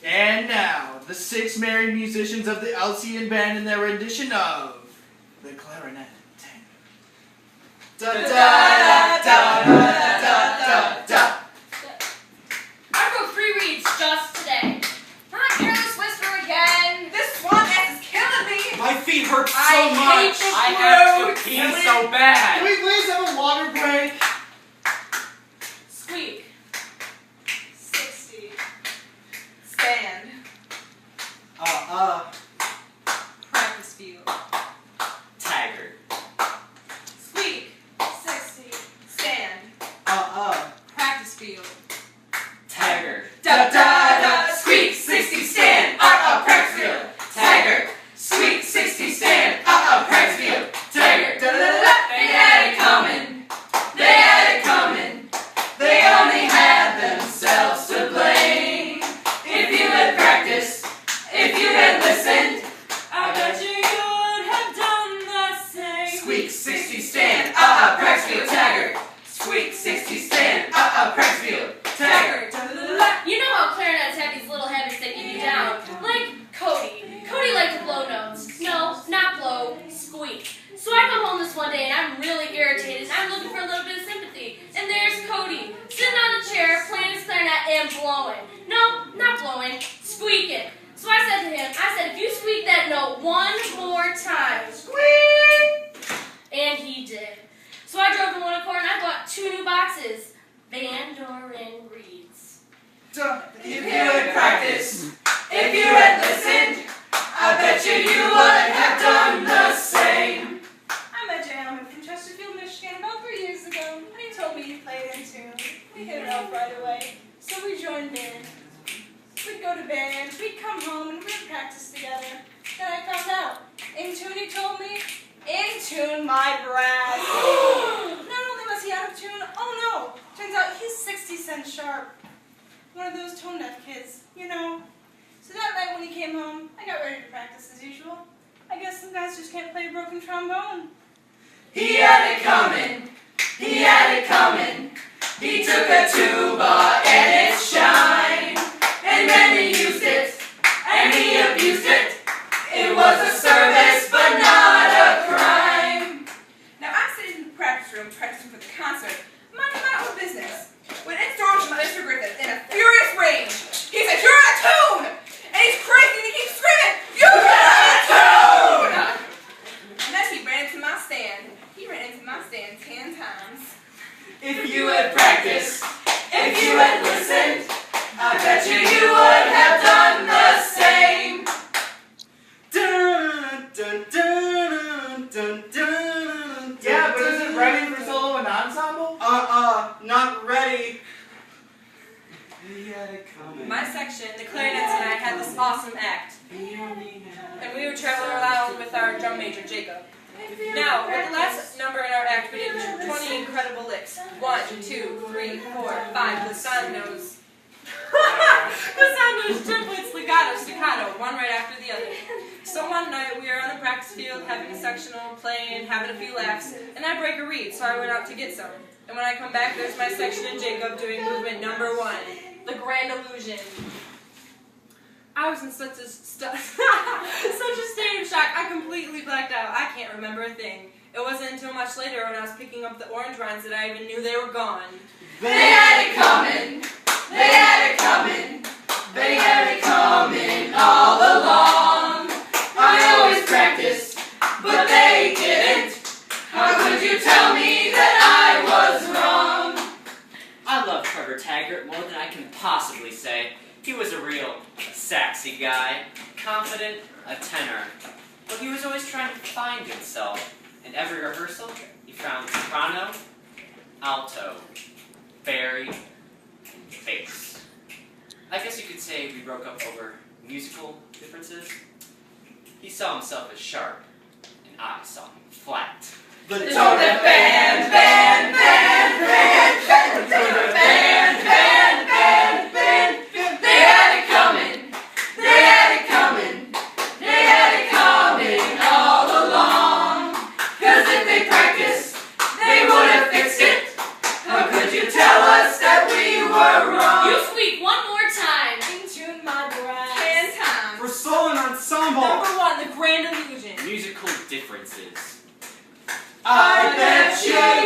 And now, the 6 married musicians of the Alcyon Band in their rendition of the Clarinet Tango. Da da da da da da da. I wrote 3 reeds just today. Not careless whisper again. This swan ass is killing me. My feet hurt so I hate much. this I have road. to pee so bad. Can we please have a water break? Squeak. 60. Stand. Practice field. Taggart. Squeak. 60. Stand. Practice field. Taggart. Da da da. Squeak. 60. Stand. Practice field. Taggart. Squeak. 60. Stand. Practice field. Taggart. Da da da da. They had it coming. They had it coming. They only had themselves to blame. If you had practiced, if you had listened, I bet you would have done the same. Squeak. 60 stand, practice field, Taggart. Squeak, 60 stand, practice field, Taggart. You know how clarinets have these little habits that get you down. Like Cody. Cody liked to blow notes. No, not blow, squeak. So I come home this one day and I'm really irritated and I'm looking for a little bit of sympathy. And there's Cody, sitting on the chair, playing his clarinet and blowing. No, not blowing, squeaking. So I said to him, if you squeak that note one more time, squeak! And he did. So I drove to one corner and I bought 2 new boxes, Vandoren reeds. If you had practiced, if you had listened, I bet you would have done the same. I met a gentleman from Chesterfield, Michigan about 3 years ago, and he told me he played in tune. We hit it off right away, so we joined band. We'd go to band, we'd come home, and we'd practice together. Then I found out, in tune, he told me, in tune my brass. Not only was he out of tune, oh no, turns out he's 60 cents sharp. One of those tone deaf kids, you know. So that night when he came home, I got ready to practice as usual. I guess some guys just can't play a broken trombone. He had it coming, he had it coming. He took a tuba and its shine, and then he used it, and he abused it. It was a service, but not a crime. Now I'm sitting in the practice room practicing for the concert, minding my own business, when in storms Mr. Griffith in a furious rage. He said, "You're out of tune!" And he's crazy and he keeps screaming, "You're out of tune!" And then he ran into my stand. He ran into my stand 10 times. If you had practiced, if you had listened, I bet you would have done the same. Dun, dun, dun, dun, dun, yeah, but is it ready for solo and ensemble? Not ready. My section, the clarinets and I, had this awesome act. And we would travel around with our drum major, Jacob. Now, with the last number in our act, we did 20 incredible licks. 1, 2, 3, 4, 5, glissandos. Glissandos, triplets, legato, staccato, one right after the other. So one night, we were on the practice field, having a sectional, playing, having a few laughs, and I break a reed, so I went out to get some. And when I come back, there's my section and Jacob doing movement number 1, the grand illusion. I was in such a state of shock, I completely blacked out. I can't remember a thing. It wasn't until much later when I was picking up the orange rinds that I even knew they were gone. They had it coming, they had it coming, they had it coming all along. I always practiced, but they didn't. How could you tell me that I was wrong? I love Trevor Taggart more than I can possibly say. He was a real saxy guy, confident, a tenor. But he was always trying to find himself. In every rehearsal, he found soprano, alto, bari, bass. I guess you could say we broke up over musical differences. He saw himself as sharp, and I saw him flat. The tone that band, band, band, band, band, band, band, band, band, band. They had it coming, they had it coming, they had it coming all along. 'Cause if they practiced, they would have fixed it. How could you tell us that we were wrong? You squeak one more time. In tune, my bride. and illusion. Musical differences. I bet you